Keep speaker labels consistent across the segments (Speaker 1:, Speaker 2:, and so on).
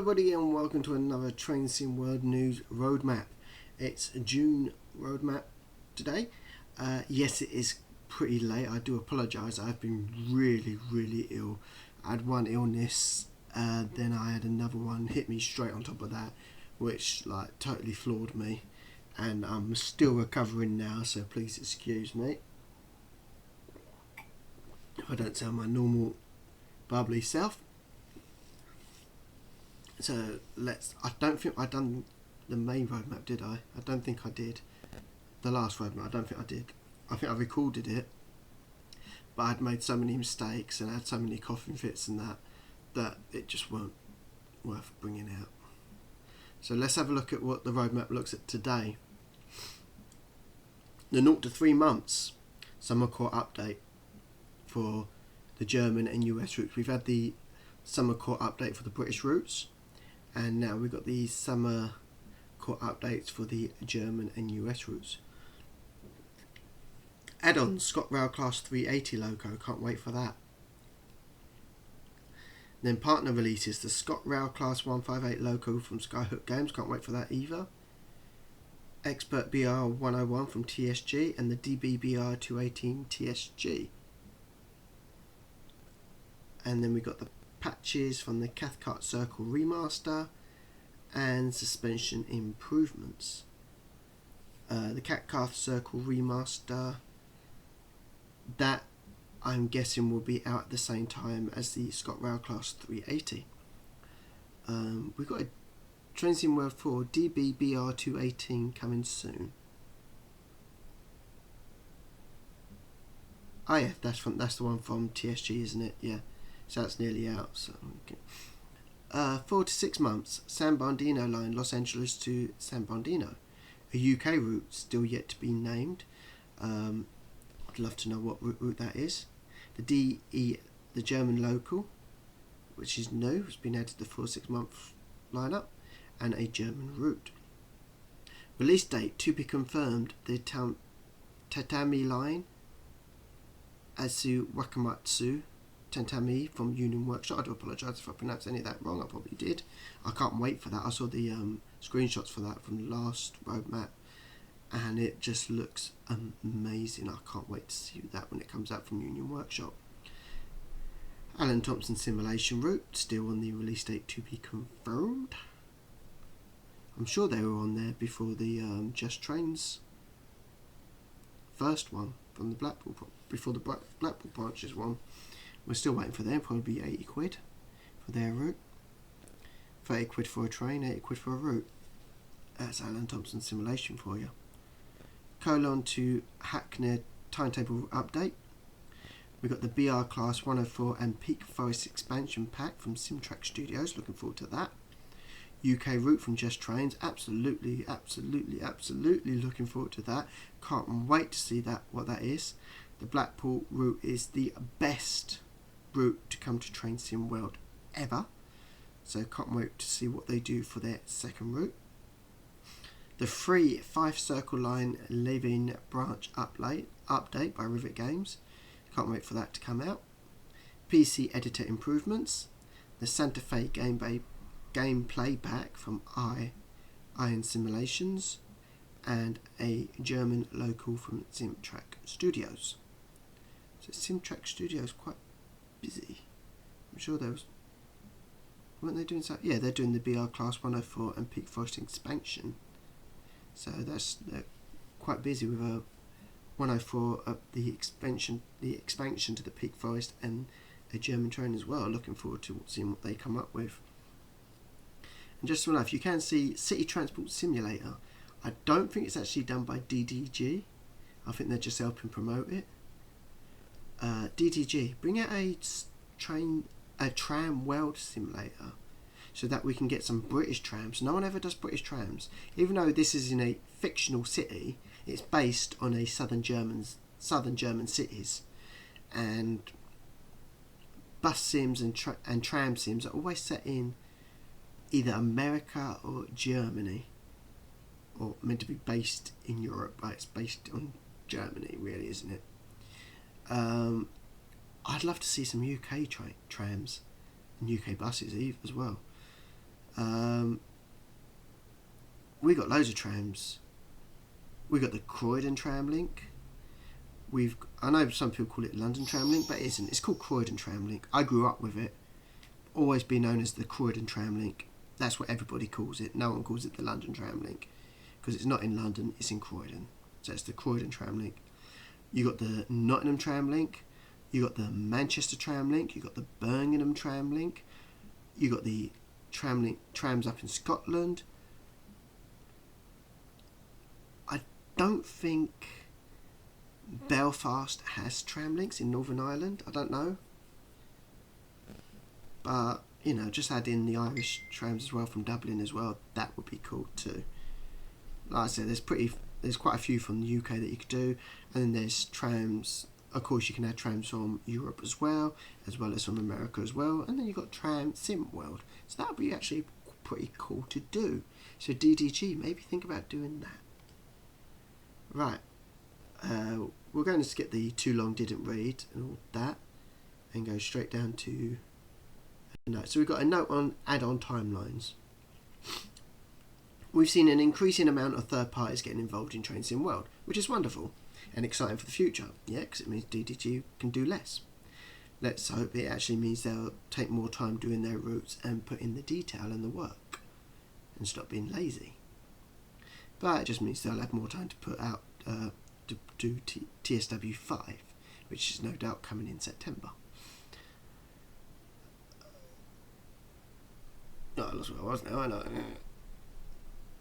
Speaker 1: everybody and welcome to another Train Sim World News Roadmap. It's a June roadmap today. Yes, it is pretty late. I do apologise. I've been really ill. I had one illness, then I had another one hit me straight on top of that, which totally floored me. And I'm still recovering now, so please excuse me if I don't sound my normal bubbly self. So I don't think I done the main roadmap, did I? I don't think I did. The last roadmap, I don't think I did. I think I recorded it, but I'd made so many mistakes and I had so many coughing fits and that it just weren't worth bringing out. So let's have a look at what the roadmap looks at today. The 0 to 3 months summer core update for the German and US routes. We've had the summer core update for the British routes, and now we've got the summer core updates for the German and US routes. Add-on ScotRail Class 380 logo, can't wait for that. Then partner releases the ScotRail Class 158 logo from Skyhook Games, can't wait for that either. Expert BR 101 from TSG and the DBBR 218 TSG. And then we got the patches from the Cathcart Circle remaster and suspension improvements. The Cathcart Circle remaster, that I'm guessing will be out at the same time as the ScotRail Class 380. We've got a Train Sim World 4 DBBR 218 coming soon. Oh yeah, that's the one from TSG, isn't it? Yeah. So that's nearly out. So okay. 4 to 6 months, San Bernardino line, Los Angeles to San Bernardino. A UK route still yet to be named. I'd love to know what route that is. The German local, which is new, has been added to the 4 to 6 month lineup, and a German route. Release date to be confirmed. The Tatami line, Azu Wakamatsu Tatami from Union Workshop. I do apologise if I pronounced any of that wrong, I probably did. I can't wait for that. I saw the screenshots for that from the last roadmap and it just looks amazing. I can't wait to see that when it comes out from Union Workshop. Alan Thompson Simulation Route, still on the release date to be confirmed. I'm sure they were on there before the Just Trains first one from the Blackpool, before the Blackpool branches one. We're still waiting for them. Probably be 80 quid for their route. 30 quid for a train, 80 quid for a route. That's Alan Thompson Simulation for you. Colon to Hackney timetable update. We've got the BR Class 104 and Peak Forest expansion pack from Simtrack Studios. Looking forward to that. UK route from Just Trains. Absolutely looking forward to that. Can't wait to see what that is. The Blackpool route is the best route to come to Train Sim World ever. So can't wait to see what they do for their second route. The free 5 Circle Line Living Branch update by Rivet Games. Can't wait for that to come out. PC editor improvements. The Santa Fe gameplay pack from Iron Simulations. And a German local from Simtrack Studios. So Simtrack Studios quite busy. I'm sure weren't they doing so? Yeah, they're doing the BR Class 104 and Peak Forest expansion. So they're quite busy with a 104 the expansion to the Peak Forest and a German train as well. Looking forward to seeing what they come up with. And just for enough, you can see City Transport Simulator. I don't think it's actually done by DDG. I think they're just helping promote it. DDG, bring out a tram world simulator so that we can get some British trams. No one ever does British trams. Even though this is in a fictional city, it's based on a southern German cities, and bus sims and tram sims are always set in either America or Germany, or meant to be based in Europe, but it's based on Germany, really, isn't it? I'd love to see some UK trams and UK buses as well. We got loads of trams. We got the Croydon tram link. I know some people call it London tram link, but it isn't. It's called Croydon tram link. I grew up with it. Always been known as the Croydon tram link. That's what everybody calls it. No one calls it the London tram link because it's not in London. It's in Croydon. So it's the Croydon tram link. You got the Nottingham tram link. You got the Manchester tram link. You got the Birmingham tram link. You got the trams up in Scotland. I don't think Belfast has tram links in Northern Ireland. I don't know. But, you know, just add in the Irish trams as well from Dublin as well. That would be cool too. Like I said, there's quite a few from the UK that you could do. And then there's trams. Of course, you can add trams from Europe as well as from America as well. And then you've got Tram Sim World. So that would be actually pretty cool to do. So DDG, maybe think about doing that. Right. We're going to skip the too long didn't read and all that and go straight down to a note. So we've got a note on add-on timelines. We've seen an increasing amount of third parties getting involved in Train Sim World, which is wonderful and exciting for the future. Yeah, because it means DDG can do less. Let's hope it actually means they'll take more time doing their routes and put in the detail and the work and stop being lazy. But it just means they'll have more time to put out to do TSW 5, which is no doubt coming in September. No, I lost where I was now. I know.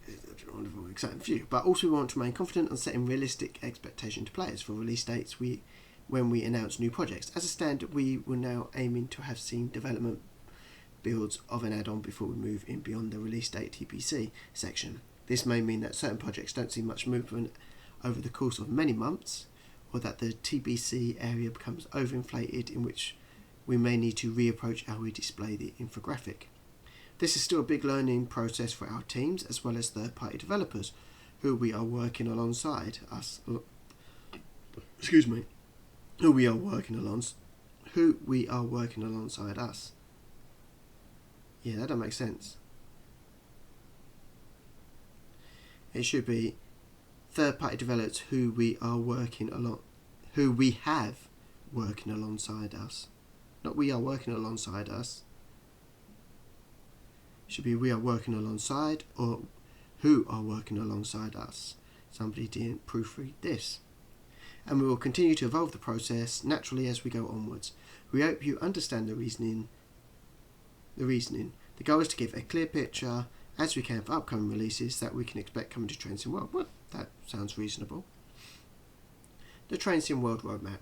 Speaker 1: It's a wonderful, exciting view. But also we want to remain confident on setting realistic expectation to players for release dates when we announce new projects. As a standard, we were now aiming to have seen development builds of an add-on before we move in beyond the release date TPC section. This may mean that certain projects don't see much movement over the course of many months, or that the TBC area becomes overinflated, in which we may need to reapproach how we display the infographic. This is still a big learning process for our teams as well as third-party developers who we are working alongside us. Who we are working alongside us. Yeah, that don't make sense. It should be third-party developers who we have working alongside us. Not we are working alongside us. It should be we are working alongside or who are working alongside us. Somebody didn't proofread this. And we will continue to evolve the process naturally as we go onwards. We hope you understand the reasoning. The goal is to give a clear picture as we can for upcoming releases that we can expect coming to Train Sim World. Well, that sounds reasonable. The Train Sim World roadmap.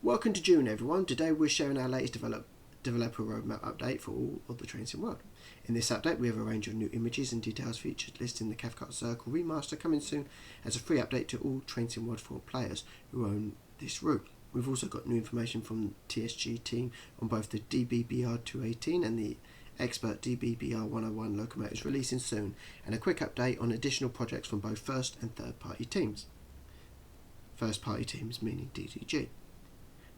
Speaker 1: Welcome to June, everyone. Today we're sharing our latest developer roadmap update for all of the Train Sim World. In this update, we have a range of new images and details featured listed in the Cathcart Circle remaster coming soon as a free update to all Train Sim World 4 players who own this route. We've also got new information from the TSG team on both the DBBR 218 and the Expert DBBR 101 locomotives releasing soon, and a quick update on additional projects from both first and third party teams. First party teams meaning DDG.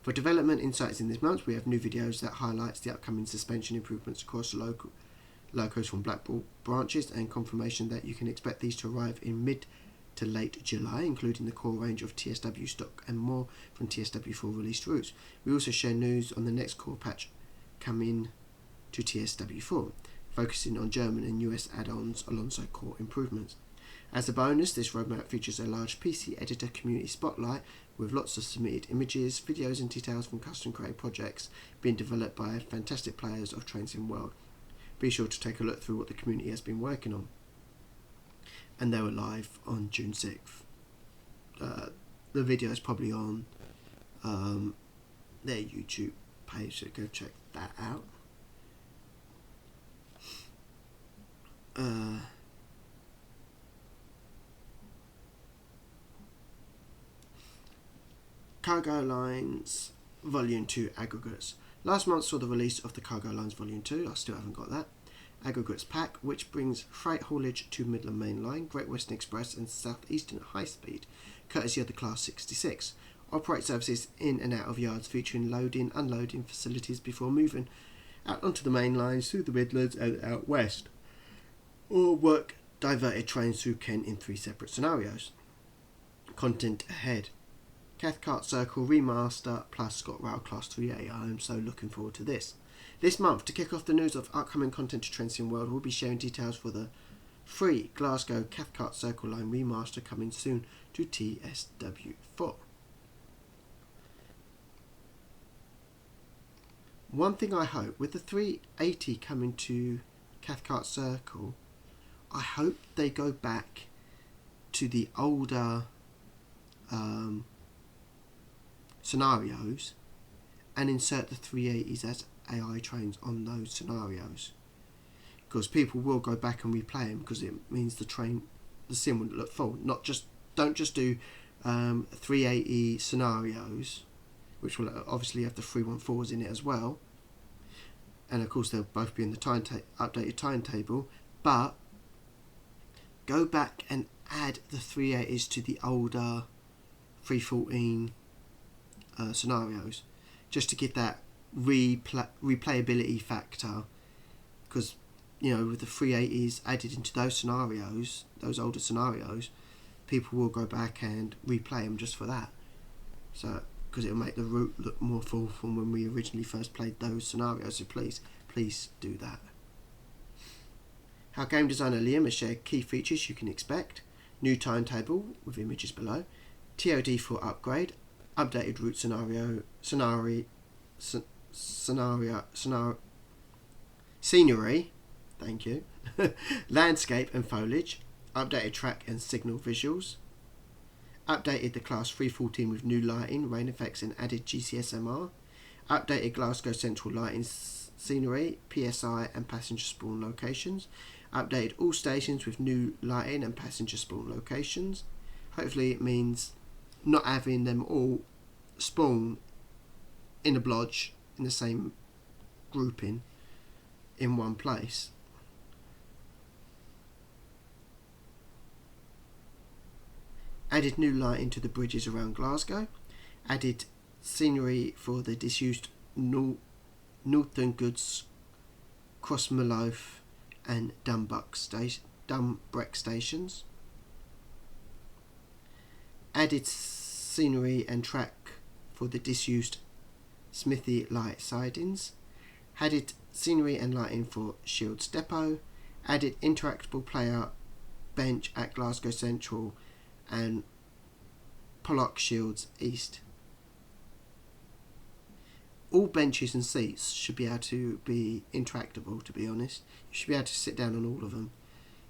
Speaker 1: For development insights in this month, we have new videos that highlights the upcoming suspension improvements across locos from Blackpool branches, and confirmation that you can expect these to arrive in mid to late July, including the core range of TSW stock and more from TSW4 released routes. We also share news on the next core patch coming to TSW4, focusing on German and US add-ons alongside core improvements. As a bonus, this roadmap features a large PC editor community spotlight with lots of submitted images, videos and details from custom created projects being developed by fantastic players of Train Sim World. Be sure to take a look through what the community has been working on. And they were live on June 6th. The video is probably on their YouTube page, so go check that out. Cargo Lines Volume 2 Aggregates. Last month saw the release of the Cargo Lines Volume 2, I still haven't got that, Aggregates Pack, which brings freight haulage to Midland Main Line, Great Western Express and South Eastern High Speed, courtesy of the Class 66. Operate services in and out of yards featuring loading, unloading facilities before moving out onto the main lines through the Midlands and out west. or work diverted trains through Kent in 3 separate scenarios. Content ahead. Cathcart Circle Remaster plus ScotRail Class 3A. I'm so looking forward to this. This month, to kick off the news of upcoming content to Train World, we'll be sharing details for the free Glasgow Cathcart Circle Line Remaster coming soon to TSW 4. One thing I hope, with the 380 coming to Cathcart Circle, I hope they go back to the older scenarios and insert the 380s as AI trains on those scenarios, because people will go back and replay them, because it means the sim would look full. Don't just do 380 scenarios, which will obviously have the 314s in it as well, and of course they'll both be in the updated timetable, but go back and add the 380s to the older 314 scenarios, just to get that replayability factor, because with the 380s added into those scenarios, those older scenarios, people will go back and replay them just for that, so because it'll make the route look more full from when we originally first played those scenarios. So please do that. How game designer Liam has shared key features you can expect: new timetable with images below, TOD for upgrade, updated route scenery, thank you, landscape and foliage, updated track and signal visuals, updated the Class 314 with new lighting, rain effects and added GCSMR, updated Glasgow Central lighting scenery, PSI and passenger spawn locations, updated all stations with new lighting and passenger spawn locations. Hopefully it means not having them all spawn in a blodge in the same grouping in one place. Added new lighting to the bridges around Glasgow. Added scenery for the disused Northern Goods, Crossmaloaf and Dunbreck stations. Added scenery and track for the disused Smithy Light sidings. Added scenery and lighting for Shields Depot. Added interactable player bench at Glasgow Central and Pollock Shields East. All benches and seats should be able to be interactable, to be honest. You should be able to sit down on all of them.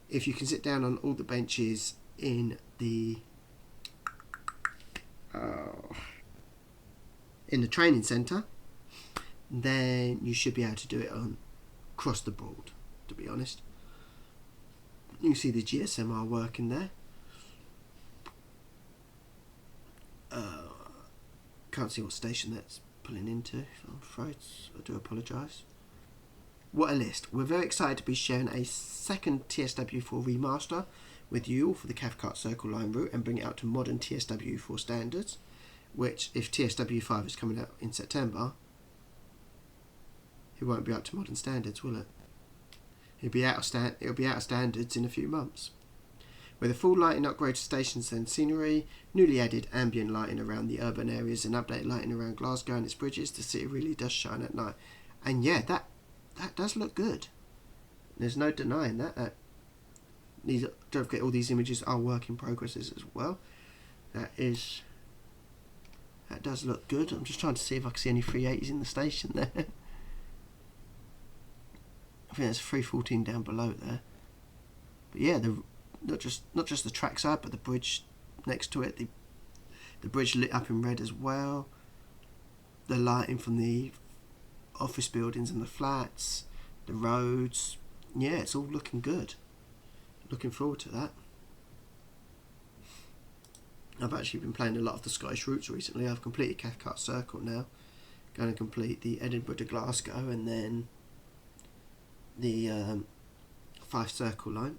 Speaker 1: If you can sit down on all the benches in the training centre, then you should be able to do it across the board, to be honest. You can see the GSMR working there. Can't see what station that's pulling into, I'm afraid. I do apologise. What a list. We're very excited to be sharing a second TSW4 remaster with you all for the Cathcart Circle Line route and bring it out to modern TSW4 standards, which, if TSW5 is coming out in September, it won't be up to modern standards, will it? It'll be out of standards in a few months. With a full lighting upgrade to stations and scenery, newly added ambient lighting around the urban areas and updated lighting around Glasgow and its bridges, the city really does shine at night. And yeah, that does look good. There's no denying that. Don't forget, all these images are work in progresses as well. That does look good. I'm just trying to see if I can see any 380s in the station there. I think there's 314 down below there. But yeah, not just the trackside, but the bridge next to it. The bridge lit up in red as well. The lighting from the office buildings and the flats, the roads. Yeah, it's all looking good. Looking forward to that. I've actually been playing a lot of the Scottish routes recently. I've completed Cathcart Circle now. Going to complete the Edinburgh to Glasgow and then the Fife Circle line.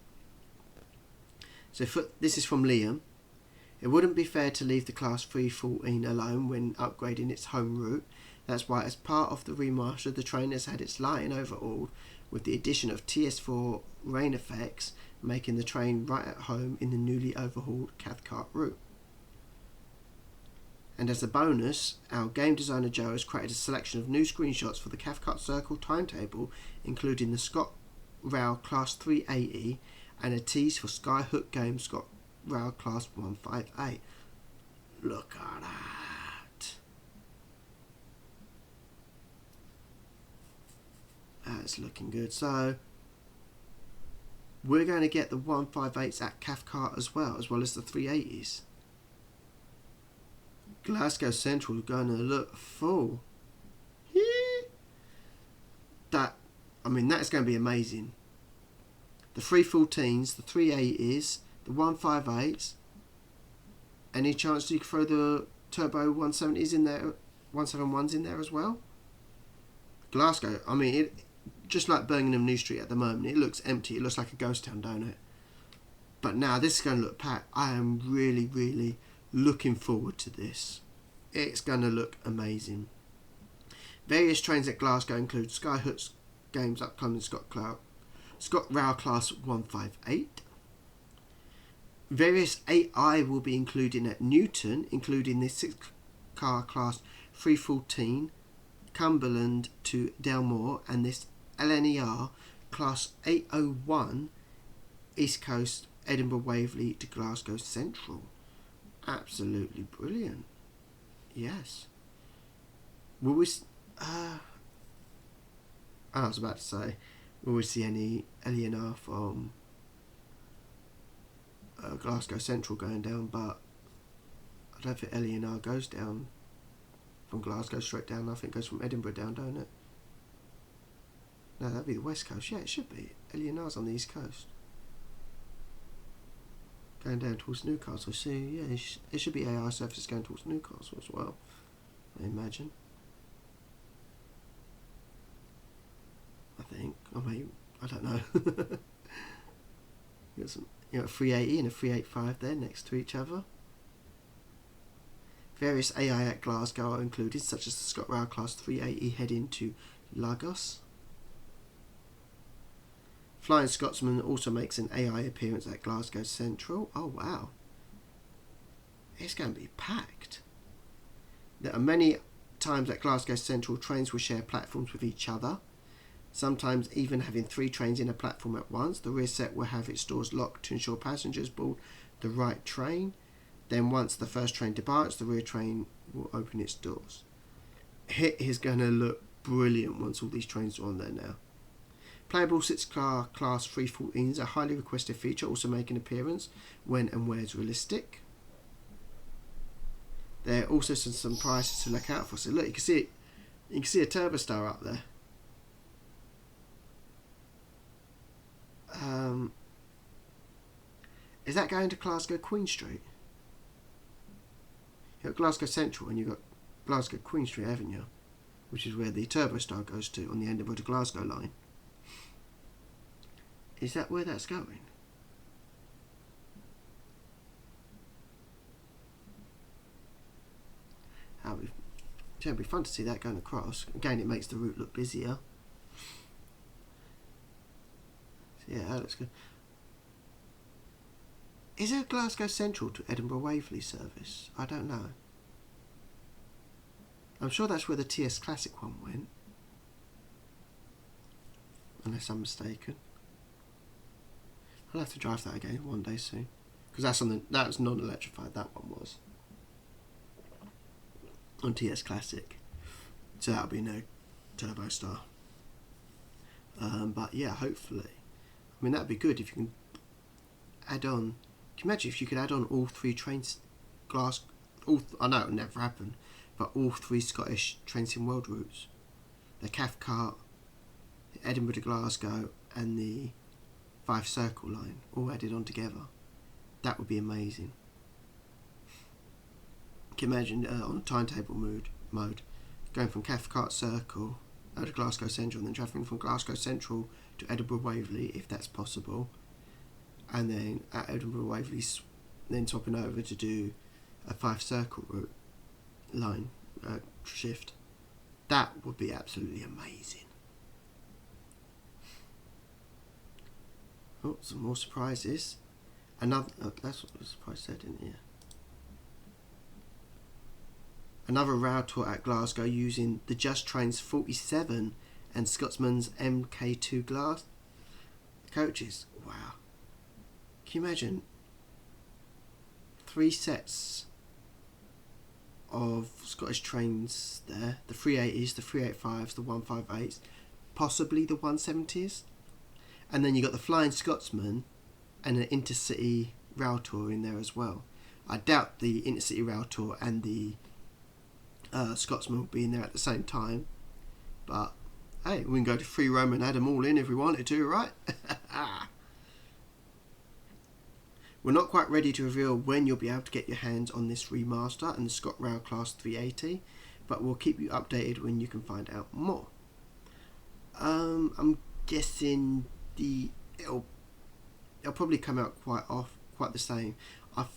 Speaker 1: So this is from Liam. It wouldn't be fair to leave the Class 314 alone when upgrading its home route. That's why, as part of the remaster, the train has had its lighting overhauled with the addition of TS4 rain effects, making the train right at home in the newly overhauled Cathcart route. And as a bonus, our game designer Joe has created a selection of new screenshots for the Cathcart Circle timetable, including the ScotRail Class 380 and a tease for Skyhook Games ScotRail Class 158. Look at that. That's looking good. So we're going to get the 158s at Cathcart as well as the 380s. Glasgow Central is going to look full. That is going to be amazing. The 314s, the 380s, the 158s. Any chance you could throw the turbo 170s in there, 171s in there as well? Glasgow, just like Birmingham New Street at the moment, it looks empty. It looks like a ghost town, don't it? But now this is going to look packed. I am really, really looking forward to this. It's going to look amazing. Various trains at Glasgow include Skyhook Games upcoming ScotRail Class 158. Various AI will be included at Newton, including the 6-car Class 314 Cumberland to Delmore and this LNER Class 801 East Coast Edinburgh Waverley to Glasgow Central. Absolutely brilliant. Yes. Will we... I was about to say, will we see any LNER from Glasgow Central going down, but I don't think LNER goes down from Glasgow straight down. I think it goes from Edinburgh down, don't it? No, that'd be the west coast. Yeah, it should be. LNER's on the east coast, going down towards Newcastle. So yeah, it should be AI services going towards Newcastle as well, I imagine. I think, or maybe, I don't know. You got some, a 380 and a 385 there next to each other. Various AI at Glasgow are included, such as the ScotRail Class 380 heading to Lagos. Flying Scotsman also makes an AI appearance at Glasgow Central. Oh wow. It's going to be packed. There are many times at Glasgow Central trains will share platforms with each other, sometimes even having 3 trains in a platform at once. The rear set will have its doors locked to ensure passengers board the right train. Then once the first train departs, the rear train will open its doors. It is going to look brilliant once all these trains are on there now. Playable 6-car Class 314s, a highly requested feature, also make an appearance when and where it's realistic. There are also some prices to look out for. So look, you can see it. You can see a Turbo Star up there. Is that going to Glasgow Queen Street? You've got Glasgow Central and you've got Glasgow Queen Street, haven't you? Which is where the Turbo Star goes to on the Edinburgh to Glasgow line. Is that where that's going? It'll be fun to see that going across. Again, it makes the route look busier. So yeah, that looks good. Is there a Glasgow Central to Edinburgh Waverley service? I don't know. I'm sure that's where the TS Classic one went, unless I'm mistaken. I'll have to drive that again one day soon, because that was non-electrified. That one was on TS Classic, so that'll be no Turbo Star. But yeah, hopefully. That'd be good if you can add on. Can you imagine if you could add on all 3 trains, I know it'll never happen, but all 3 Scottish Trains in World routes, the Cathcart, the Edinburgh to Glasgow, and the 5 Circle line, all added on together. That would be amazing. Can you imagine on a timetable mode, going from Cathcart Circle out to Glasgow Central, and then travelling from Glasgow Central to Edinburgh Waverley, if that's possible, and then at Edinburgh Waverley, then swapping over to do a 5 Circle route line shift. That would be absolutely amazing. Oh, some more surprises. Another, that's what the surprise said, didn't it? Another rail tour at Glasgow using the Just Trains 47 and Scotsman's MK2 glass coaches. Wow. Can you imagine 3 sets of Scottish trains there? The 380s, the 385s, the 158s, possibly the 170s. And then you got the Flying Scotsman and an intercity rail tour in there as well. I doubt the intercity rail tour and the Scotsman will be in there at the same time, but hey, we can go to Free Roam and add them all in if we wanted to, right? We're not quite ready to reveal when you'll be able to get your hands on this remaster and the ScotRail Class 380, but we'll keep you updated when you can find out more. I'm guessing it'll probably come out quite the same. I'm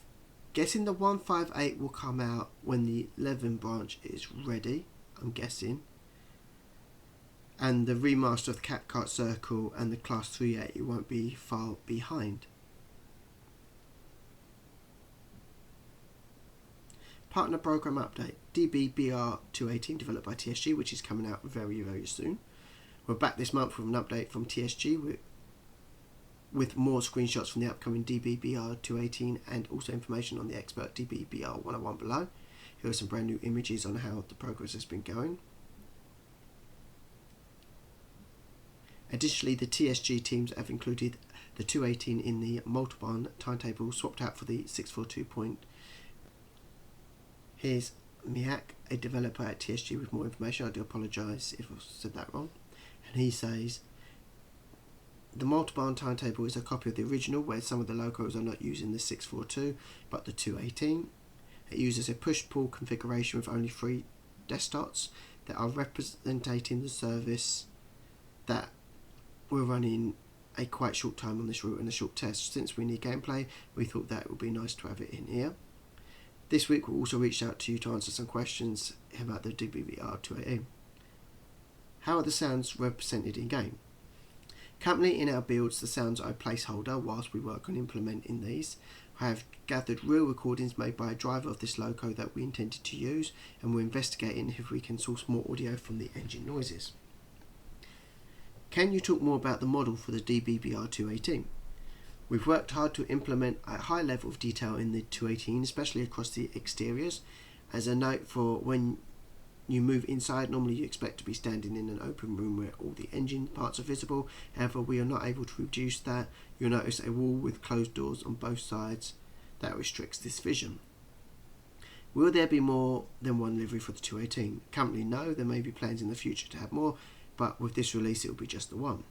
Speaker 1: guessing the 158 will come out when the 11 branch is ready, I'm guessing. And the remaster of the Cathcart Circle and the Class 380 won't be far behind. Partner Program Update. DBBR 218 developed by TSG, which is coming out very, very soon. We're back this month with an update from TSG with more screenshots from the upcoming DBBR 218 and also information on the expert DBBR 101 below. Here are some brand new images on how the progress has been going. Additionally, the TSG teams have included the 218 in the Multibahn timetable swapped out for the 642. Here's Mihak, a developer at TSG, with more information. I do apologise if I said that wrong. And he says, the Multibahn timetable is a copy of the original, where some of the locos are not using the 642 but the 218. It uses a push-pull configuration with only 3 desktops that are representing the service that we're running a quite short time on this route and a short test. Since we need gameplay, we thought that it would be nice to have it in here. This week we'll also reach out to you to answer some questions about the DBBR 218. How are the sounds represented in game? Currently in our builds, the sounds are a placeholder whilst we work on implementing these. I have gathered real recordings made by a driver of this loco that we intended to use, and we're investigating if we can source more audio from the engine noises. Can you talk more about the model for the DBBR 218? We've worked hard to implement a high level of detail in the 218, especially across the exteriors. As a note, for when you move inside, normally you expect to be standing in an open room where all the engine parts are visible. However, we are not able to reduce that. You'll notice a wall with closed doors on both sides that restricts this vision. Will there be more than one livery for the 218? Currently no, there may be plans in the future to have more, but with this release it will be just the one.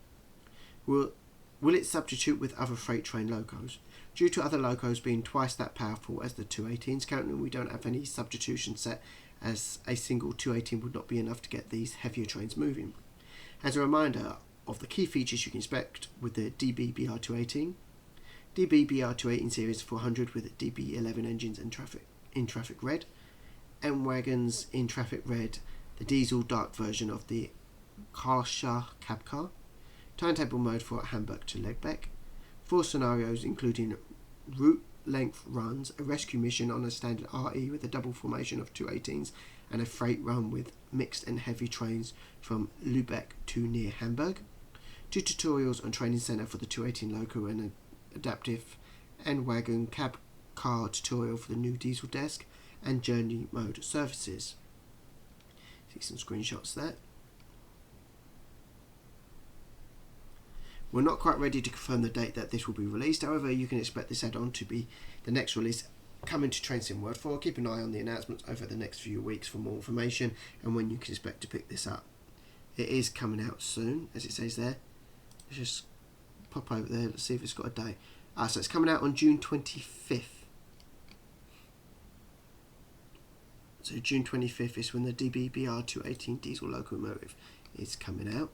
Speaker 1: Will it substitute with other freight train locos? Due to other locos being twice that powerful as the 218s, currently we don't have any substitution set, as a single 218 would not be enough to get these heavier trains moving. As a reminder of the key features you can expect with the DBBR 218, DBBR 218 Series 400 with DB11 engines and in traffic red, M wagons in traffic red, the diesel dark version of the Karsha cab car, timetable mode for Hamburg to Legbeck, 4 scenarios including route length runs, a rescue mission on a standard RE with a double formation of 218s, and a freight run with mixed and heavy trains from Lübeck to near Hamburg, 2 tutorials on training centre for the 218 loco and an adaptive N-Wagon cab car tutorial for the new diesel desk, and journey mode services. See some screenshots there. We're not quite ready to confirm the date that this will be released, however you can expect this add-on to be the next release coming to TrainSim World 4. Keep an eye on the announcements over the next few weeks for more information and when you can expect to pick this up. It is coming out soon, as it says there. Let's just pop over there, let's see if it's got a date. So it's coming out on June 25th. So June 25th is when the DBBR 218 diesel locomotive is coming out.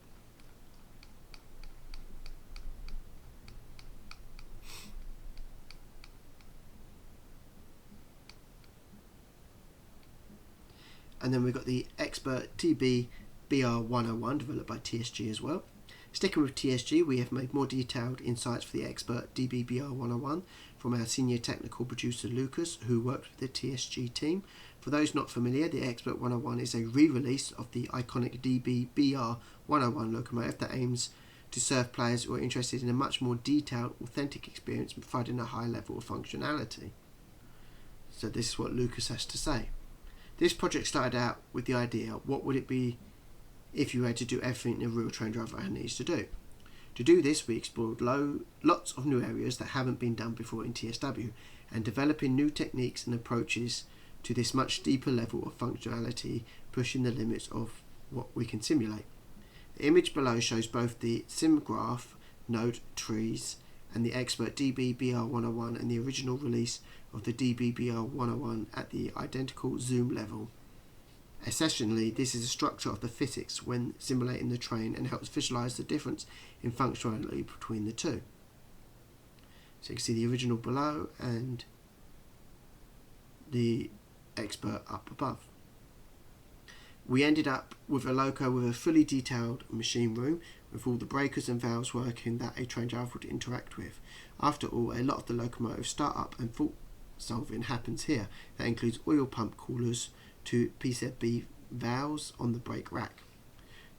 Speaker 1: And then we've got the Expert TB BR101 developed by TSG as well. Sticking with TSG, we have made more detailed insights for the expert DBBR 101 from our senior technical producer Lucas, who worked with the TSG team. For those not familiar, the Expert 101 is a re-release of the iconic DBBR 101 locomotive that aims to serve players who are interested in a much more detailed, authentic experience, providing a high level of functionality. So this is what Lucas has to say. This project started out with the idea, what would it be if you had to do everything a real train driver needs to do? To do this, we explored lots of new areas that haven't been done before in TSW, and developing new techniques and approaches to this much deeper level of functionality, pushing the limits of what we can simulate. The image below shows both the SimGraph node trees and the expert DBBR 101 and the original release of the DBBR 101 at the identical zoom level. Essentially, this is a structure of the physics when simulating the train and helps visualize the difference in functionality between the two. So you can see the original below and the expert up above. We ended up with a loco with a fully detailed machine room with all the breakers and valves working that a train driver would interact with. After all, a lot of the locomotive startup and fault solving happens here. That includes oil pump coolers to TSW valves on the brake rack.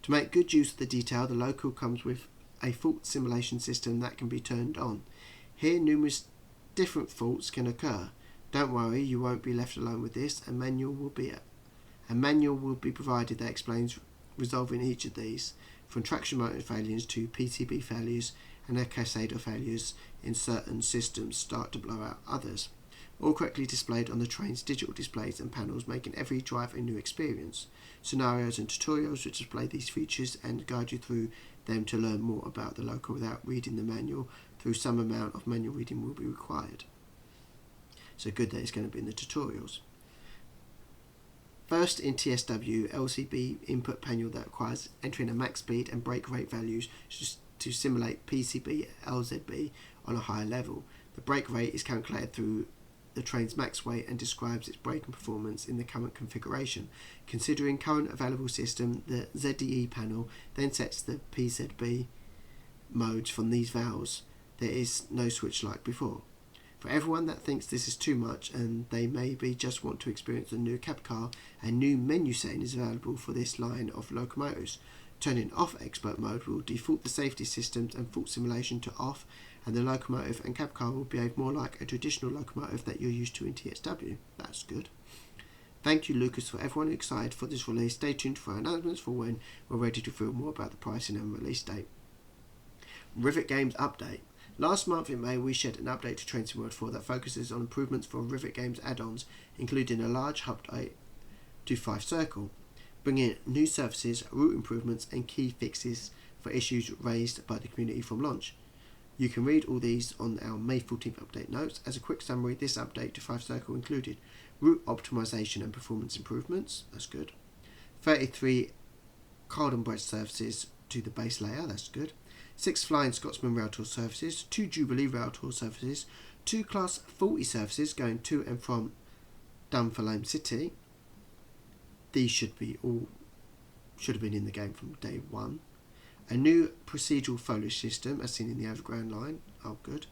Speaker 1: To make good use of the detail, the loco comes with a fault simulation system that can be turned on. Here, numerous different faults can occur. Don't worry, you won't be left alone with this. A manual will be provided that explains resolving each of these, from traction motor failures to PCB failures and cascade failures in certain systems start to blow out others. All correctly displayed on the train's digital displays and panels, making every drive a new experience. Scenarios and tutorials which display these features and guide you through them to learn more about the loco without reading the manual, through some amount of manual reading will be required. So good that it's going to be in the tutorials. First, in TSW, LCB input panel that requires entering a max speed and brake rate values to simulate PCB LZB on a higher level. The brake rate is calculated through the train's max weight and describes its braking performance in the current configuration. Considering current available system, the ZDE panel then sets the PZB modes from these valves. There is no switch like before. For everyone that thinks this is too much and they maybe just want to experience a new cab car, a new menu setting is available for this line of locomotives. Turning off expert mode will default the safety systems and fault simulation to off, and the locomotive and cab car will behave more like a traditional locomotive that you're used to in TSW. That's good. Thank you, Lucas, for everyone excited for this release. Stay tuned for announcements for when we're ready to feel more about the pricing and release date. Rivet Games update. Last month in May, we shared an update to Train Sim World 4 that focuses on improvements for Rivet Games add-ons, including a large update to 5 Circle, bringing new services, route improvements, and key fixes for issues raised by the community from launch. You can read all these on our May 14th update notes. As a quick summary, this update to 5 Circle included route optimization and performance improvements, that's good. 33 Carlton Bridge services to the base layer, that's good. 6 Flying Scotsman Rail Tour services, 2 Jubilee Rail Tour services, 2 Class 40 services going to and from Dunfermline City. These should have been in the game from day one. A new procedural foliage system as seen in the Overground line, oh good.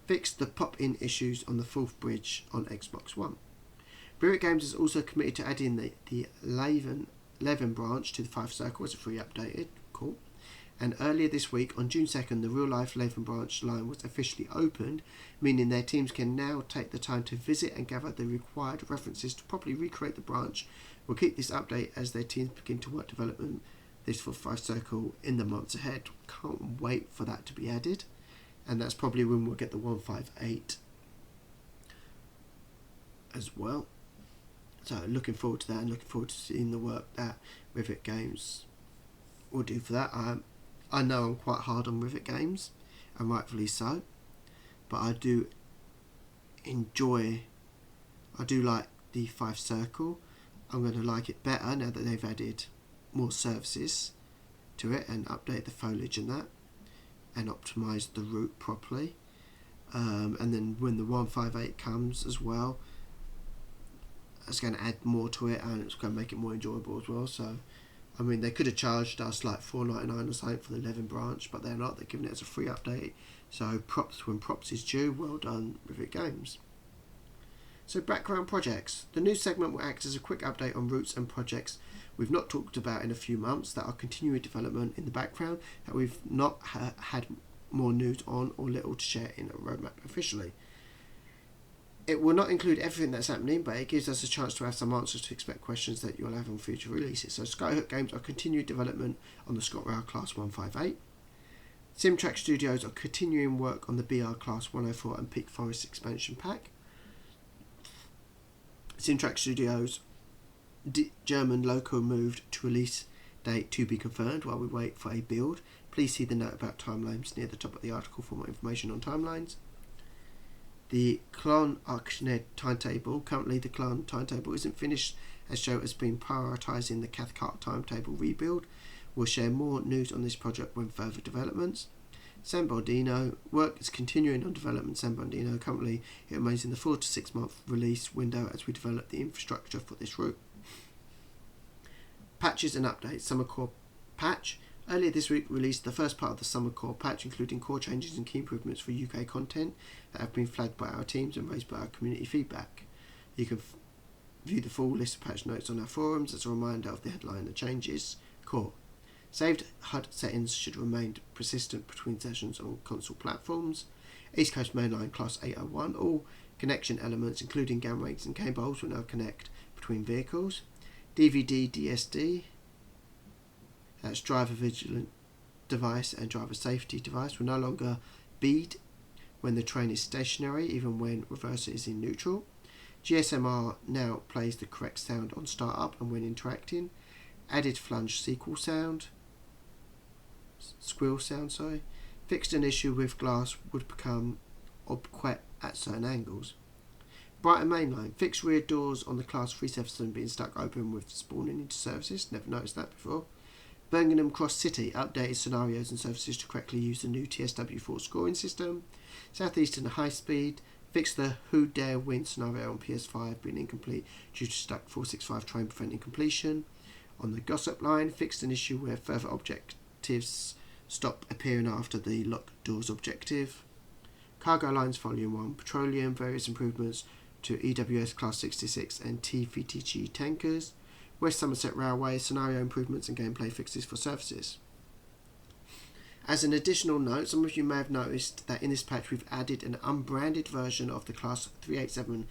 Speaker 1: Fixed the pop-in issues on the 4th bridge on Xbox One. Rivet Games is also committed to adding the Leven branch to the 5 Circle as a free updated, cool. And earlier this week, on June 2nd, the real-life Leven branch line was officially opened, meaning their teams can now take the time to visit and gather the required references to properly recreate the branch. We'll keep this update as their teams begin to work development this for 5 Circle in the months ahead. Can't wait for that to be added, and that's probably when we'll get the 158 as well. So looking forward to that, and looking forward to seeing the work that Rivet Games will do for that. I know I'm quite hard on Rivet Games, and rightfully so, but I do like the 5 Circle. I'm going to like it better now that they've added more services to it and update the foliage and that, and optimise the route properly. And then when the 158 comes as well, it's going to add more to it, and it's going to make it more enjoyable as well. So I mean, they could have charged us like $4.99 or something for the 11 branch, but they're not. They're giving it as a free update. So props when props is due. Well done, Rivet Games. So background projects. The new segment will act as a quick update on routes and projects we've not talked about in a few months that are continuing development in the background that we've not had more news on or little to share in a roadmap officially. It will not include everything that's happening, but it gives us a chance to have some answers to expect questions that you'll have on future releases. So Skyhook Games are continuing development on the ScotRail Class 158. Simtrack Studios are continuing work on the BR Class 104 and Peak Forest expansion pack. Simtrack Studios German local moved to release date to be confirmed while we wait for a build. Please see the note about timelines near the top of the article for more information on timelines. The Clon-Achmed timetable. Currently the Clon timetable isn't finished as Joe has been prioritising the Cathcart timetable rebuild. We'll share more news on this project when further developments. San Bernardino. Work is continuing on development San Bernardino. Currently it remains in the 4 to 6 month release window as we develop the infrastructure for this route. Patches and updates. Summer Core patch. Earlier this week released the first part of the Summer Core patch, including core changes and key improvements for UK content that have been flagged by our teams and raised by our community feedback. You can view the full list of patch notes on our forums as a reminder of the headline and changes. Core. Saved HUD settings should remain persistent between sessions on console platforms. East Coast Mainline Class 801. All connection elements, including GAN rigs and cables, will now connect between vehicles. DVD DSD. That's driver vigilant device and driver safety device will no longer bead when the train is stationary, even when reverser is in neutral. GSMR now plays the correct sound on startup and when interacting. Added flange squeal sound, Fixed an issue with glass would become obquet at certain angles. Brighton Mainline. Fixed rear doors on the Class 377 being stuck open with spawning into services. Never noticed that before. Birmingham Cross City. Updated scenarios and services to correctly use the new TSW4 scoring system. Southeastern High Speed. Fixed the Who Dare Win scenario on PS5 being incomplete due to stuck 465 train preventing completion. On the Gossip Line. Fixed an issue where further objectives stop appearing after the lock doors objective. Cargo Lines Volume 1. Petroleum. Various improvements to EWS Class 66 and TVTG tankers. West Somerset Railway. Scenario improvements and gameplay fixes for services. As an additional note, some of you may have noticed that in this patch we've added an unbranded version of the Class 387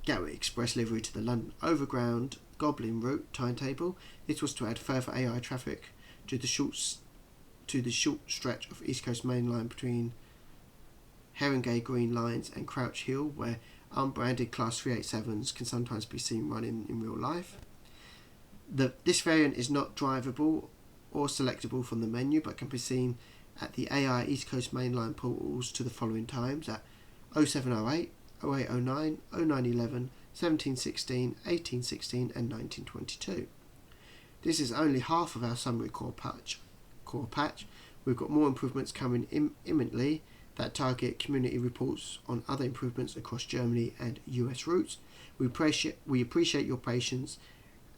Speaker 1: Gatwick Express livery to the London Overground Goblin route timetable. This was to add further AI traffic to the short stretch of East Coast Main Line between Haringey Green Lines and Crouch Hill, where unbranded Class 387s can sometimes be seen running in real life. This variant is not drivable or selectable from the menu, but can be seen at the AI East Coast Main Line portals to the following times at 0708, 0809, 0911, 1716, 1816 and 1922. This is only half of our summary core patch. We've got more improvements coming imminently that target community reports on other improvements across Germany and US routes. We appreciate your patience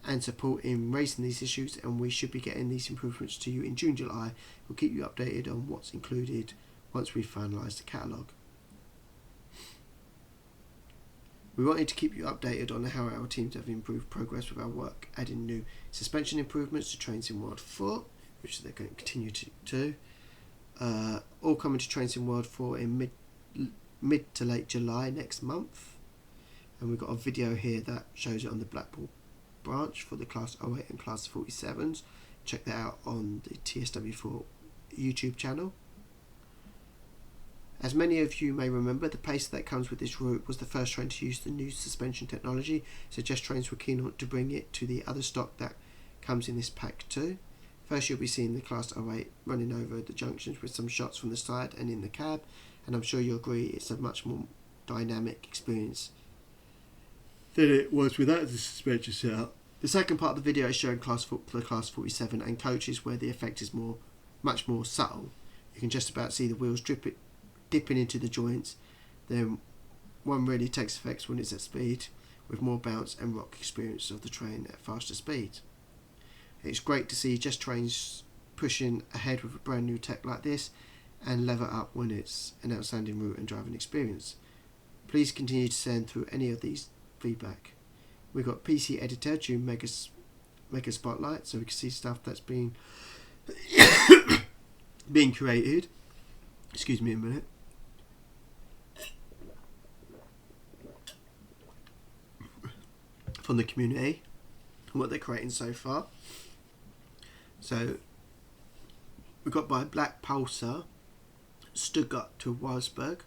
Speaker 1: and support in raising these issues, and we should be getting these improvements to you in June, July. We'll keep you updated on what's included once we've finalised the catalogue. We wanted to keep you updated on how our teams have improved progress with our work, adding new suspension improvements to Train Sim World 4, which they're going to continue to do. All coming to Train Sim World 4 in mid to late July next month. And we've got a video here that shows it on the Blackpool branch for the Class 08 and Class 47s. Check that out on the TSW4 YouTube channel. As many of you may remember, the pace that comes with this route was the first train to use the new suspension technology, so Just Trains were keen to bring it to the other stock that comes in this pack too. First you'll be seeing the Class 08 running over the junctions with some shots from the side and in the cab, and I'm sure you'll agree it's a much more dynamic experience than it was without the suspension setup. The second part of the video is showing the Class 47 and coaches where the effect is much more subtle. You can just about see the wheels dipping into the joints. Then one really takes effects when it's at speed, with more bounce and rock experience of the train at faster speeds. It's great to see Just Trains pushing ahead with a brand new tech like this and level up when it's an outstanding route and driving experience. Please continue to send through any of these feedback. We've got PC editor to Mega Spotlight, so we can see stuff that's being being created. Excuse me a minute. From the community and what they're creating so far. So we got by Black Pulsar, Stuttgart to Wolfsburg.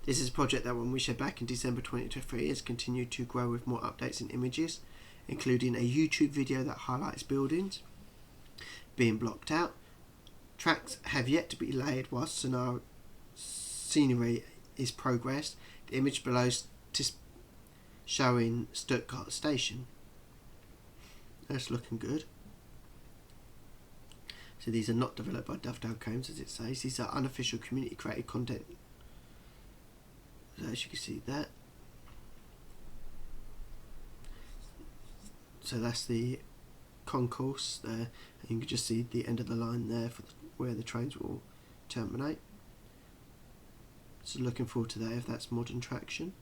Speaker 1: This is a project that when we shared back in December 2023 has continued to grow with more updates and images, including a YouTube video that highlights buildings being blocked out. Tracks have yet to be laid whilst scenery is progressed. The image below is showing Stuttgart station. That's looking good. So these are not developed by Dovetail Games, as it says. These are unofficial community created content. So as you can see that. So that's the concourse there. And you can just see the end of the line there for where the trains will terminate. So looking forward to that if that's modern traction.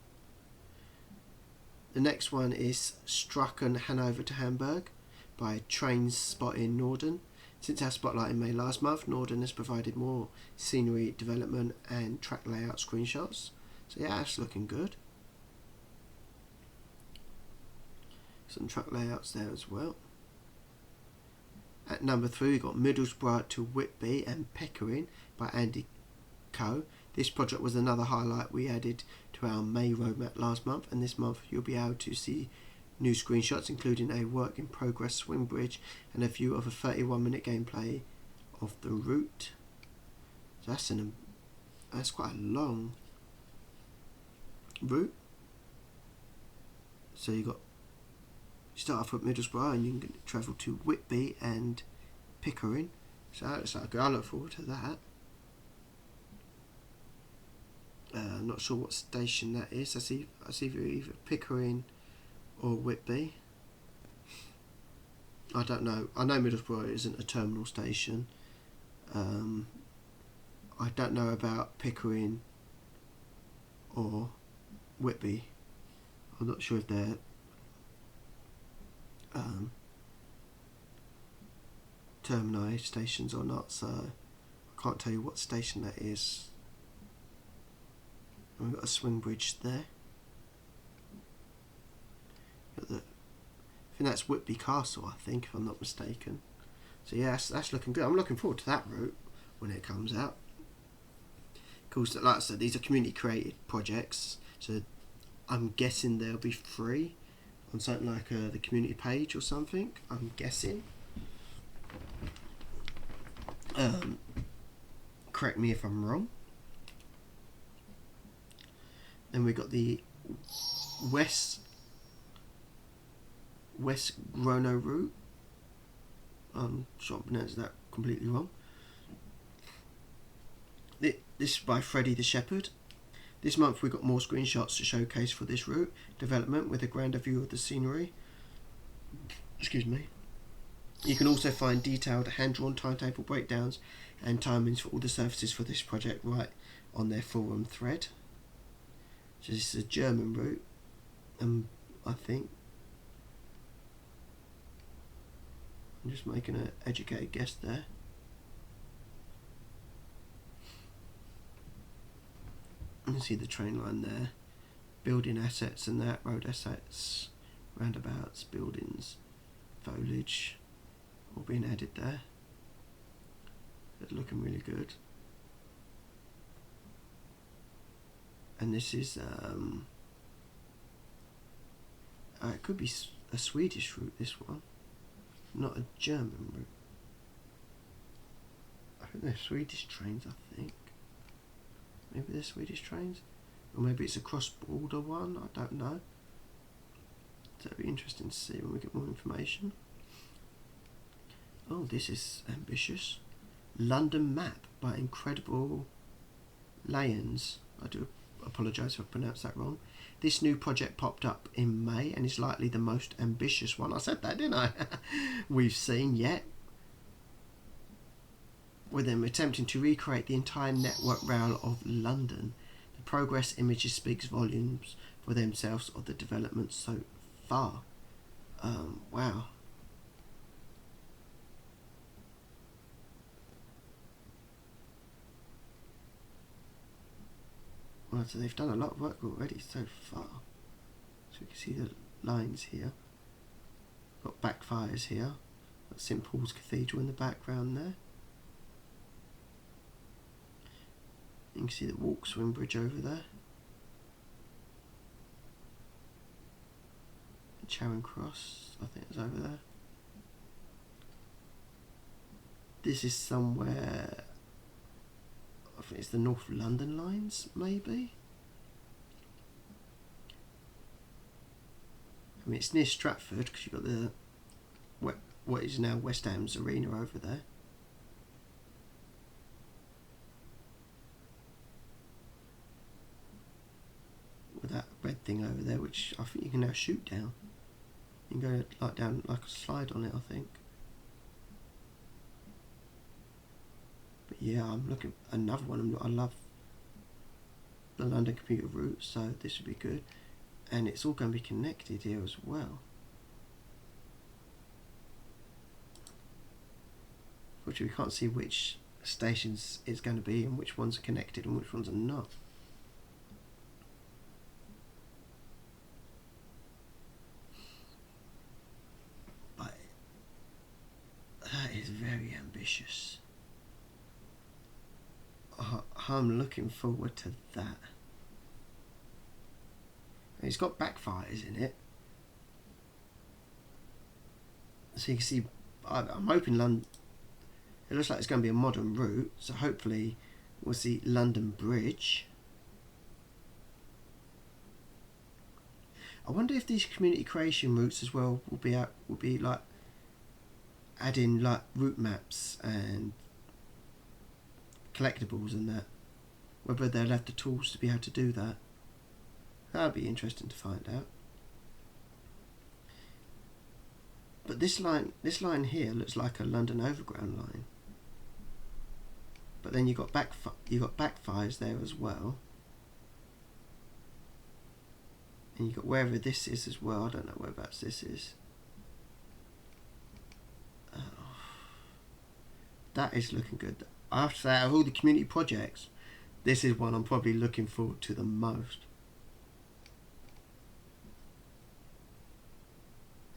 Speaker 1: The next one is Stracken Hanover to Hamburg by Trains Spotting Norden. Since our spotlight in May last month, Norden has provided more scenery development and track layout screenshots. So yeah, that's looking good. Some track layouts there as well. At number 3 we've got Middlesbrough to Whitby and Pickering by Andy Coe. This project was another highlight we added to our May roadmap last month, and this month you'll be able to see new screenshots including a work in progress swing bridge and a view of a 31-minute gameplay of the route. So that's quite a long route. So you start off at Middlesbrough and you can travel to Whitby and Pickering. So that looks like good. I look forward to that. I'm not sure what station that is. I see either Pickering or Whitby. I don't know. I know Middlesbrough isn't a terminal station. I don't know about Pickering or Whitby. I'm not sure if they're termini stations or not, so I can't tell you what station that is. And we've got a swing bridge there. I think that's Whitby Castle, I think, if I'm not mistaken. So yeah, that's looking good. I'm looking forward to that route when it comes out. Of course, like I said, these are community created projects, so I'm guessing they'll be free on something like the community page or something. I'm guessing. Correct me if I'm wrong. Then we got the West Grono route. I'm sure I pronounced that completely wrong. This is by Freddy the Shepherd. This month we got more screenshots to showcase for this route development with a grander view of the scenery. Excuse me. You can also find detailed hand-drawn timetable breakdowns and timings for all the services for this project right on their forum thread. So this is a German route, I think. I'm just making an educated guess there. You can see the train line there. Building assets and that, road assets, roundabouts, buildings, foliage, all being added there. It's looking really good. And this is it could be a Swedish route, this one, not a German route. I think they're Swedish trains, I think. Maybe they're Swedish trains, or maybe it's a cross-border one, I don't know. So it'll be interesting to see when we get more information. Oh, this is ambitious. London Map by Incredible Layons. I do apologise if I pronounced that wrong. This new project popped up in May and is likely the most ambitious one. I said that, didn't I? We've seen yet. With them attempting to recreate the entire network rail of London. The progress images speaks volumes for themselves of the development so far. Wow. Well, so they've done a lot of work already so far. So we can see the lines here. Got backfires here. Got St Paul's Cathedral in the background there. You can see the walk swing bridge over there. Charing Cross, I think, is over there. This is somewhere, I think it's the North London lines, maybe. I mean, it's near Stratford because you've got the what is now West Ham's Arena over there. With that red thing over there, which I think you can now shoot down. You can go like down like a slide on it, I think. But yeah, I'm looking another one. I love the London commuter route, so this would be good. And it's all going to be connected here as well. Fortunately, we can't see which stations it's going to be and which ones are connected and which ones are not. But that is very ambitious. I'm looking forward to that. It's got backfires in it, so you can see. I'm hoping London. It looks like it's going to be a modern route, so hopefully we'll see London Bridge. I wonder if these community creation routes as well will be like adding like route maps and collectibles and that. Whether they'll have the tools to be able to do that. That'll be interesting to find out. But this line here looks like a London Overground line. But then you got backfires there as well, and you got wherever this is as well. I don't know whereabouts this is. That is looking good. After that, of all the community projects, this is one I'm probably looking forward to the most.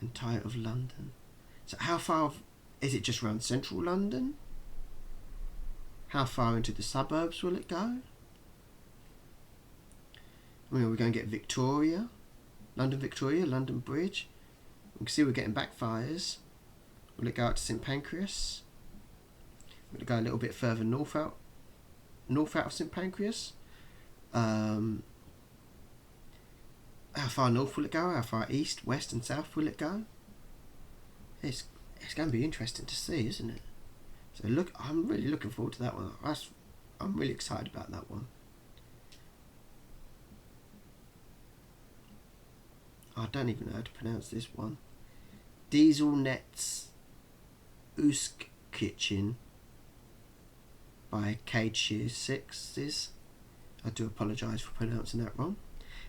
Speaker 1: Entire of London. So how far is it? Just around central London? How far into the suburbs will it go? I mean, we're going to get Victoria, London Bridge. We can see we're getting backfires. Will it go out to St Pancras? Will it go a little bit further north out of St Pancras? How far north will it go? How far east, west and south will it go? It's going to be interesting to see, isn't it? So look, I'm really looking forward to that one. I'm really excited about that one. I don't even know how to pronounce this one. Diesel Nets Usk Kitchen by Cade Shears 6. I do apologise for pronouncing that wrong.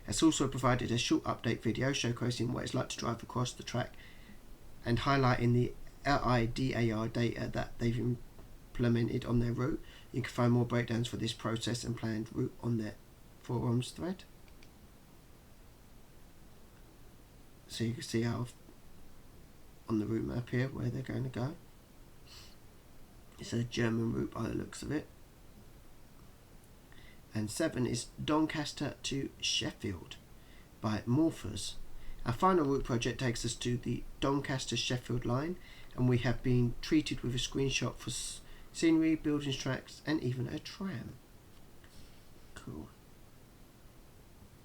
Speaker 1: It's also provided a short update video showcasing what it's like to drive across the track and highlighting the LIDAR data that they've implemented on their route. You can find more breakdowns for this process and planned route on their forums thread. So you can see how on the route map here where they're going to go. It's a German route by the looks of it. And 7 is Doncaster to Sheffield by Morphers. Our final route project takes us to the Doncaster-Sheffield line, and we have been treated with a screenshot for scenery, buildings, tracks, and even a tram. Cool.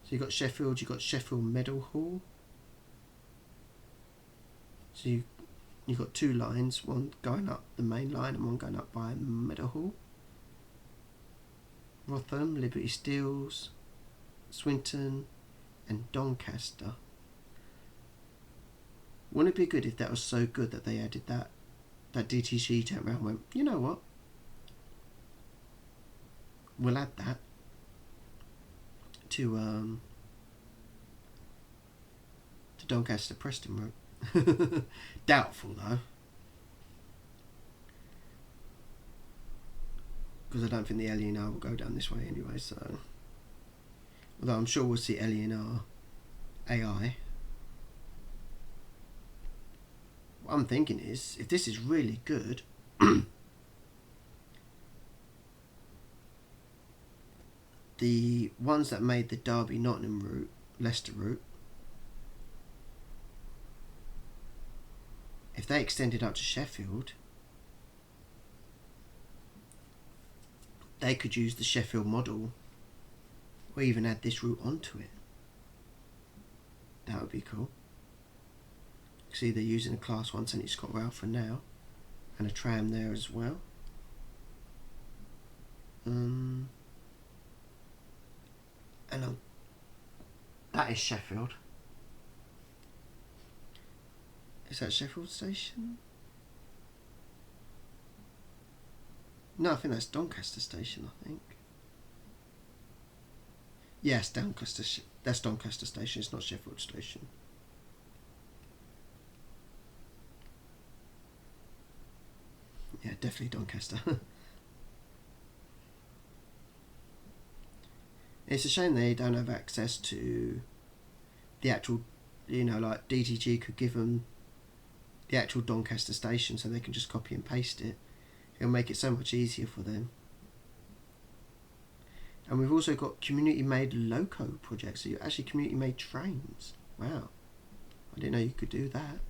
Speaker 1: So you've got Sheffield Meadowhall. So you've got two lines, one going up the main line and one going up by Meadowhall. Wrotham, Liberty Steels, Swinton, and Doncaster. Wouldn't it be good if that was so good that they added that DTC turned around and went, you know what? We'll add that to Doncaster Preston route. Doubtful though, because I don't think the LE&R will go down this way anyway. So, although I'm sure we'll see LE&R AI. What I'm thinking is, if this is really good, the ones that made the Derby Nottingham route, Leicester route, if they extended up to Sheffield, they could use the Sheffield model or even add this route onto it. That would be cool. See, they're using a Class 1 St Scott rail for now, and a tram there as well. That is Sheffield. Is that Sheffield Station? No, I think that's Doncaster Station, I think. Yes, that's Doncaster Station, it's not Sheffield Station. Yeah, definitely Doncaster. It's a shame they don't have access to the actual, like DTG could give them the actual Doncaster station so they can just copy and paste it. It'll make it so much easier for them. And we've also got community-made loco projects, so you're actually community-made trains. Wow, I didn't know you could do that.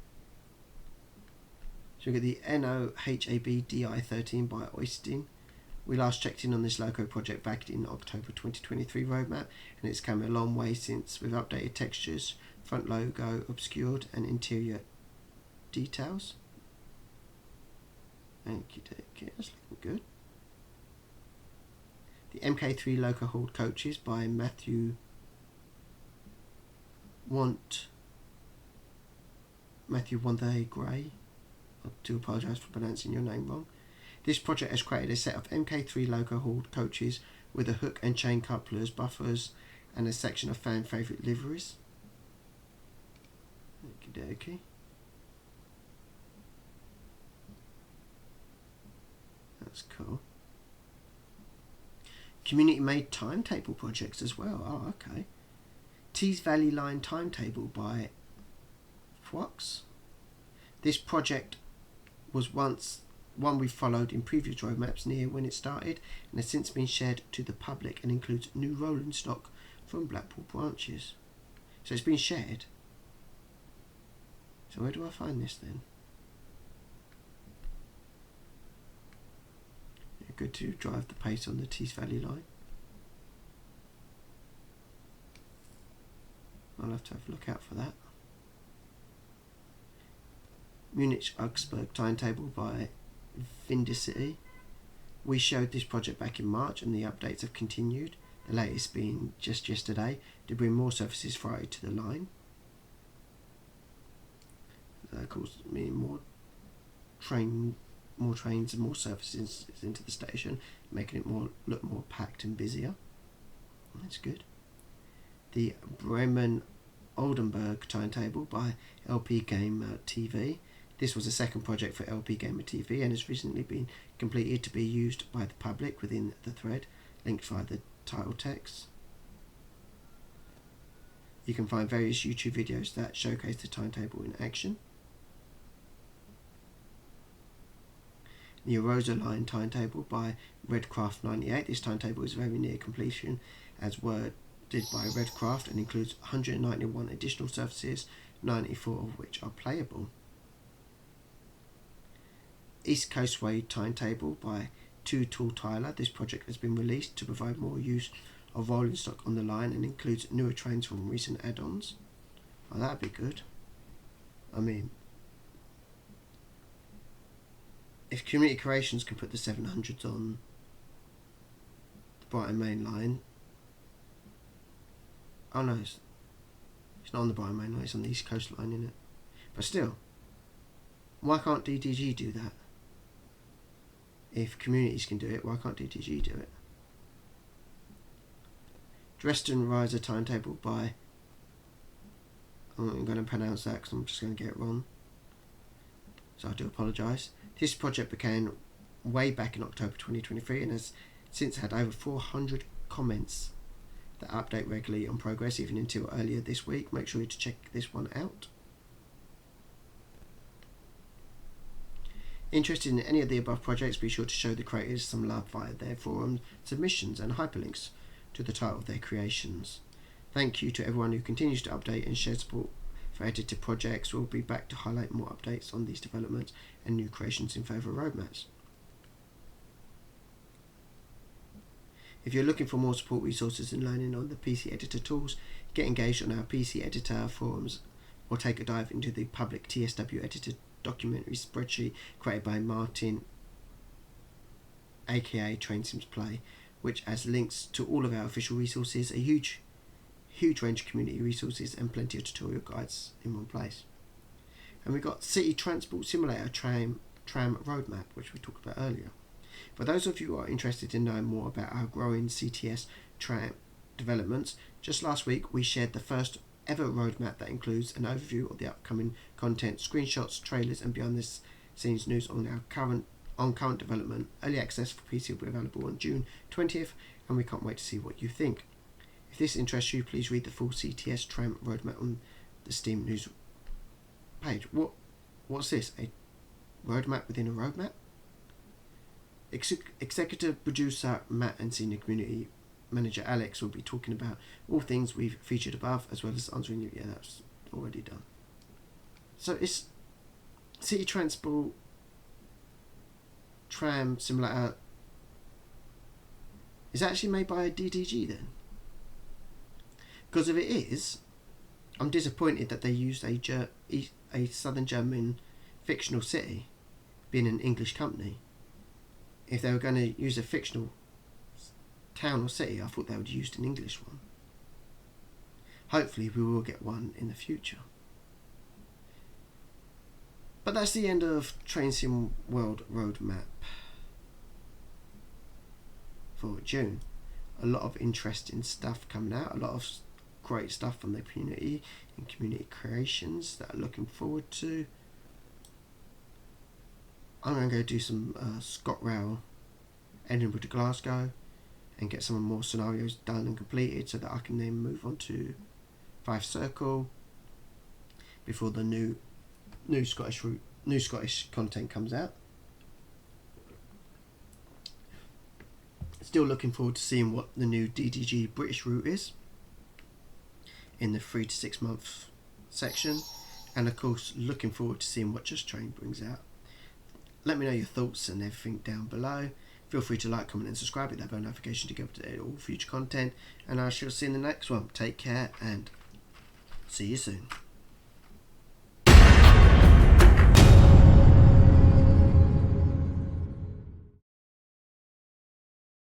Speaker 1: So we get the NOHAB DI13 by Oystin. We last checked in on this loco project back in October 2023 roadmap, and it's come a long way since, with updated textures, front logo obscured, and interior details. Thank you, that's looking good. The MK3 loco hauled coaches by Matthew Wanthe Gray. I do apologise for pronouncing your name wrong. This project has created a set of MK3 loco hauled coaches with a hook and chain couplers, buffers, and a section of fan favourite liveries. Okie dokie. That's cool. Community made timetable projects as well. Oh, okay. Tees Valley Line timetable by Fwox. This project was once one we followed in previous roadmaps near when it started, and has since been shared to the public and includes new rolling stock from Blackpool branches. So it's been shared. So where do I find this then? Yeah, good to drive the pace on the Tees Valley line. I'll have to have a look out for that. Munich Augsburg timetable by Vindicity. We showed this project back in March and the updates have continued, the latest being just yesterday to bring more services Friday to the line. That of course meaning more trains and more services into the station, making it look more packed and busier. That's good. The Bremen Oldenburg timetable by LP Gamer TV. This was a second project for LP Gamer TV and has recently been completed to be used by the public within the thread, linked via the title text. You can find various YouTube videos that showcase the timetable in action. The Arosa Line timetable by Redcraft 98. This timetable is very near completion, as worded by Redcraft, and includes 191 additional services, 94 of which are playable. East Coastway timetable by Two Tall Tyler. This project has been released to provide more use of rolling stock on the line and includes newer trains from recent add-ons. Oh, that'd be good. I mean, if Community Creations can put the 700s on the Brighton Main Line, oh no, It's not on the Byron Main Line, it's on the East Coast Line, isn't it? But still, why can't DDG do that? If communities can do it, why can't DDG do it? Dresden Riser timetable by... I'm going to pronounce that because I'm just going to get it wrong. So I do apologise. This project began way back in October 2023 and has since had over 400 comments that update regularly on progress, even until earlier this week. Make sure you check this one out. Interested in any of the above projects, be sure to show the creators some love via their forum submissions and hyperlinks to the title of their creations. Thank you to everyone who continues to update and share support for edited projects. We'll be back to highlight more updates on these developments and new creations in favour of roadmaps. If you're looking for more support resources and learning on the PC Editor tools, get engaged on our PC Editor forums or take a dive into the public TSW Editor documentary spreadsheet created by Martin, aka Train Sims Play, which has links to all of our official resources, a huge range of community resources and plenty of tutorial guides in one place. And we've got City Transport Simulator Tram Roadmap, which we talked about earlier. For those of you who are interested in knowing more about our growing CTS tram developments, just last week we shared the first ever roadmap that includes an overview of the upcoming content, screenshots, trailers and behind the scenes news on our current development. Early access for PC will be available on June 20th and we can't wait to see what you think. If this interests you, please read the full CTS tram roadmap on the Steam news page. What's this? A roadmap within a roadmap? Executive producer Matt and senior community manager Alex will be talking about all things we've featured above, as well as answering you. Yeah, that's already done. So it's City Transport Tram Simulator is actually made by DDG then? Because if it is, I'm disappointed that they used a southern German fictional city, being an English company. If they were going to use a fictional town or city, I thought they would have used an English one. Hopefully we will get one in the future. But that's the end of Train Sim World Roadmap for June. A lot of interesting stuff coming out, a lot of great stuff from the community and community creations that I'm looking forward to. I'm going to go do some ScotRail Edinburgh to Glasgow and get some more scenarios done and completed so that I can then move on to 5 Circle before the new Scottish content comes out. Still looking forward to seeing what the new DDG British route is in the 3 to 6 month section, and of course looking forward to seeing what Just Train brings out. Let me know your thoughts and everything down below. Feel free to like, comment and subscribe, hit that bell notification to get up to date on all future content, and I shall see you in the next one. Take care and see you soon.